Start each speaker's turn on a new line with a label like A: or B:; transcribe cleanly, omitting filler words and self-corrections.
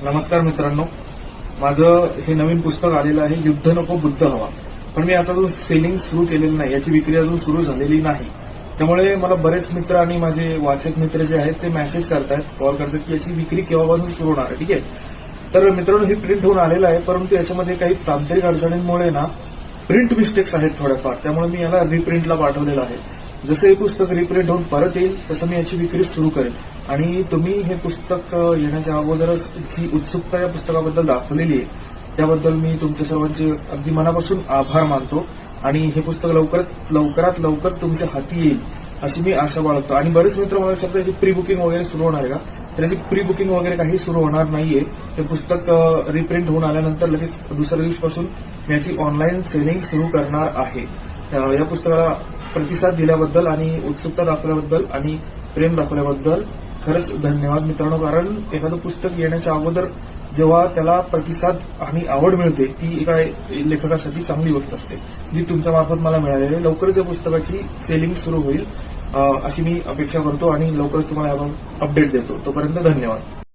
A: नमस्कार मित्रांनो, माझं हे नवीन पुस्तक आलेलं आहे, युद्ध नको बुद्ध हवा. पण मी याचा अजून सेलिंग सुरू केलेलं नाही, याची विक्री अजून सुरू झालेली नाही. त्यामुळे मला बरेच मित्र आणि माझे वाचक मित्र जे आहेत ते मेसेज करतायत, कॉल करतात की याची विक्री केव्हापासून सुरू होणार आहे. ठीक आहे, तर मित्रांनो हे प्रिंट होऊन आलेलं आहे, परंतु याच्यामध्ये काही तांत्रिक अडचणींमुळे ना प्रिंट मिस्टेक्स आहेत थोड्याफार. त्यामुळे मी याला रिप्रिंटला पाठवलेलं आहे. जसं हे पुस्तक रिप्रिंट होऊन परत येईल तसं मी याची विक्री सुरू करेन. आणि तुम्ही हे पुस्तक येण्याच्या अगोदरच जी उत्सुकता या पुस्तकाबद्दल दाखवलेली आहे त्याबद्दल मी तुमच्या सर्वांचे अगदी मनापासून आभार मानतो. आणि हे पुस्तक लवकरात लवकर तुमच्या हाती येईल अशी मी आशा बाळगतो. आणि बरेच मित्र मला विचारतात याची प्री बुकिंग वगैरे सुरू होणार आहे का? तर याची प्री बुकिंग वगैरे काही सुरू होणार नाहीये. हे पुस्तक रिप्रिंट होऊन आल्यानंतर लगेच दुसऱ्या दिवशीपासून मी याची ऑनलाईन सेलिंग सुरू करणार आहे. या पुस्तकाला प्रतिसाद दिल्याबद्दल आणि उत्सुकता दाखवल्याबद्दल आणि प्रेम दाखवल्याबद्दल खरंच धन्यवाद मित्रांनो. कारण एखादं पुस्तक येण्याच्या अगोदर जेव्हा त्याला प्रतिसाद आणि आवड मिळते ती एका लेखकासाठी चांगली गोष्ट असते, जी तुमच्या मार्फत मला मिळालेली आहे. लवकरच या पुस्तकाची सेलिंग सुरू होईल अशी मी अपेक्षा करतो आणि लवकरच तुम्हाला यावर अपडेट देतो. तोपर्यंत धन्यवाद.